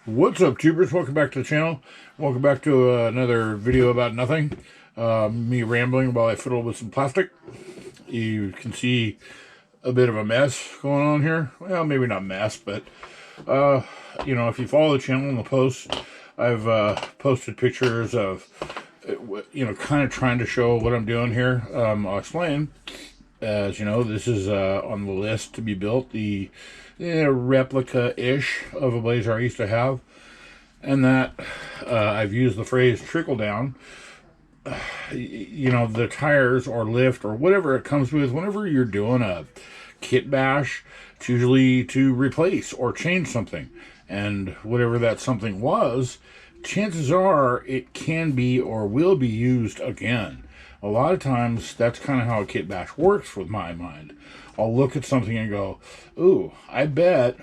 What's up, tubers? Welcome back to the channel. Welcome back to another video about nothing. Me rambling while I fiddle with some plastic. You can see a bit of a mess going on here. Well, maybe not mess, but you know, if you follow the channel and the posts, I've posted pictures of, you know, kind of trying to show what I'm doing here. I'll explain. As you know, this is on the list to be built, the replica-ish of a blazer I used to have, and that I've used the phrase trickle down. You know, the tires or lift or whatever it comes with, whenever you're doing a kit bash, it's usually to replace or change something, and whatever that something was, chances are it can be or will be used again. A lot of times, that's kind of how a kit bash works with my mind. I'll look at something and go, ooh, I bet,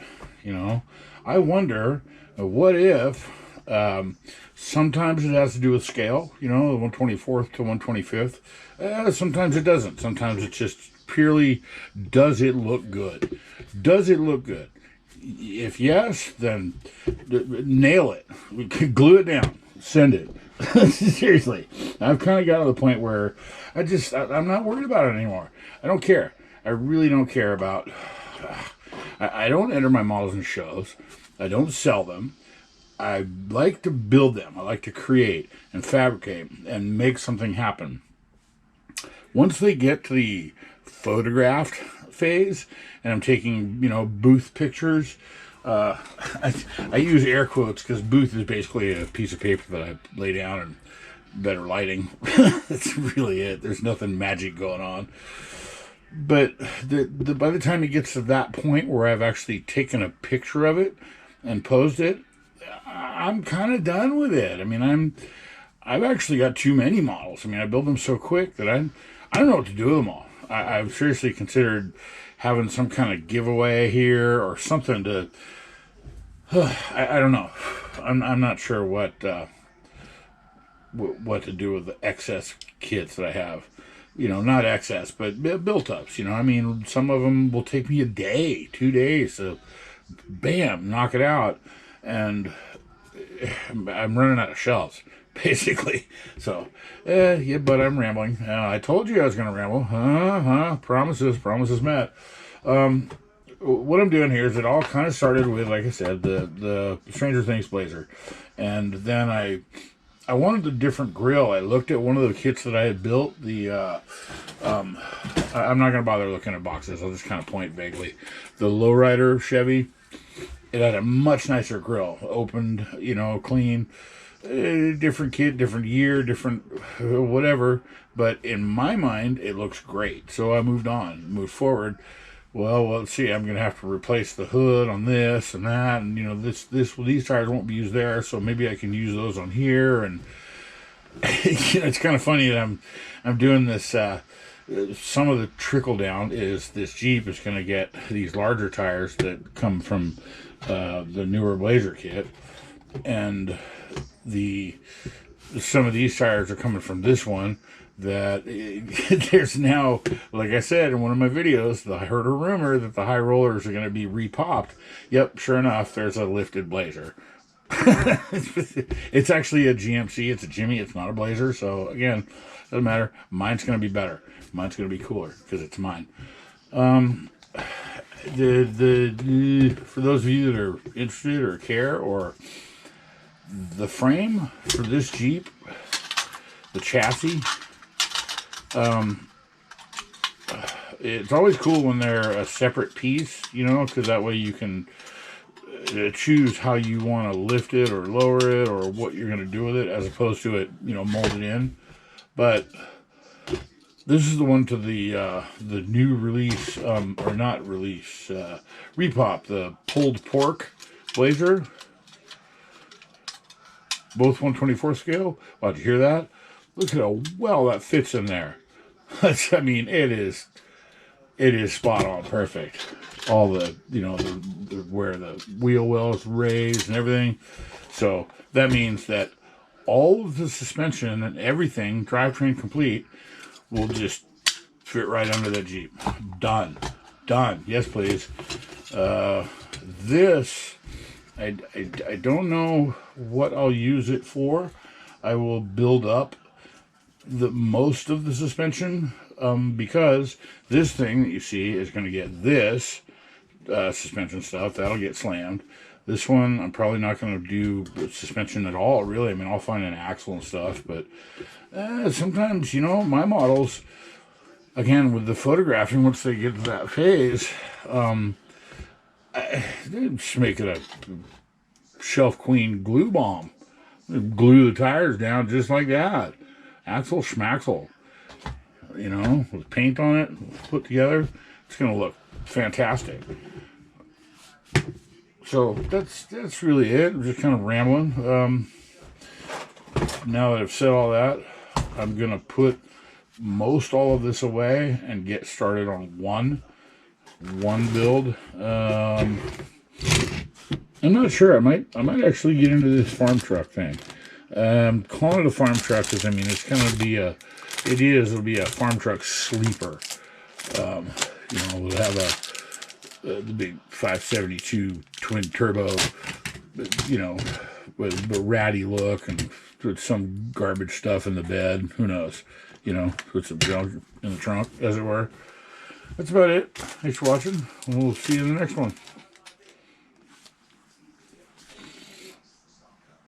you know, I wonder, what if, sometimes it has to do with scale, you know, the 1/24th to 1/25th. Sometimes it doesn't. Sometimes it's just purely, does it look good? Does it look good? If yes, then nail it. Glue it down. Send it. Seriously, I've kind of got to the point where I'm not worried about it anymore. I don't care. I really don't care about. I don't enter my models in shows. I don't sell them. I like to build them. I like to create and fabricate and make something happen. Once they get to the photographed phase, and I'm taking, you know, booth pictures. I use air quotes because booth is basically a piece of paper that I lay down and better lighting. That's really it. There's nothing magic going on. But by the time it gets to that point where I've actually taken a picture of it and posed it, I'm kind of done with it. I mean, I've actually got too many models. I mean, I build them so quick that I don't know what to do with them all. I've seriously considered having some kind of giveaway here or something to. I don't know. I'm not sure what to do with the excess kits that I have. You know, not excess, but built ups. You know, I mean, some of them will take me a day, 2 days to, bam, knock it out, and I'm running out of shelves, basically. So, yeah, but I'm rambling. I told you I was going to ramble. Promises met. What I'm doing here is it all kind of started with, like I said, the Stranger Things blazer. And then I wanted a different grill. I looked at one of the kits that I had built. I'm not going to bother looking at boxes. I'll just kind of point vaguely. The Lowrider Chevy, it had a much nicer grill. Opened, you know, clean. Different kit, different year, different whatever. But in my mind, it looks great. So I moved forward. Well, let's see. I'm going to have to replace the hood on this and that, and you know, these tires won't be used there, so maybe I can use those on here. And you know, it's kind of funny that I'm doing this. Some of the trickle down is this Jeep is going to get these larger tires that come from the newer Blazer kit, and some of these tires are coming from this one. That there's now, like I said in one of my videos, I heard a rumor that the high rollers are going to be repopped. Yep, sure enough, there's a lifted Blazer. It's actually a GMC. It's a Jimmy. It's not a Blazer. So again, doesn't matter. Mine's going to be better. Mine's going to be cooler because it's mine. For those of you that are interested or care, or the frame for this Jeep, the chassis. It's always cool when they're a separate piece, you know, because that way you can choose how you want to lift it or lower it or what you're going to do with it, as opposed to it, you know, molded in. But this is the one to the new release, or not release, repop, the pulled pork Blazer. Both 1/24 scale. Wow, did you hear that? Look at how well that fits in there. I mean, it is spot on, perfect. All the, you know, where the wheel wells raised and everything. So that means that all of the suspension and everything, drivetrain complete, will just fit right under that Jeep. Done. Yes, please. This I don't know what I'll use it for. I will build up the most of the suspension because this thing that you see is going to get this suspension stuff. That'll get slammed. This one, I'm probably not going to do suspension at all, really. I mean, I'll find an axle and stuff, but sometimes, you know, my models, again, with the photographing, once they get to that phase, just make it a shelf queen glue bomb. Glue the tires down just like that. Axle schmaxle. You know, with paint on it, put together, it's going to look fantastic. So that's really it. I'm just kind of rambling. Now that I've said all that, I'm going to put most all of this away and get started on one build. I'm not sure. I might actually get into this farm truck thing. Calling it a farm truck because, I mean, it's kind of it'll be a farm truck sleeper. You know, we'll have the big 572 twin turbo, you know, with a ratty look and with some garbage stuff in the bed. Who knows? You know, put some junk in the trunk, as it were. That's about it. Thanks for watching. We'll see you in the next one.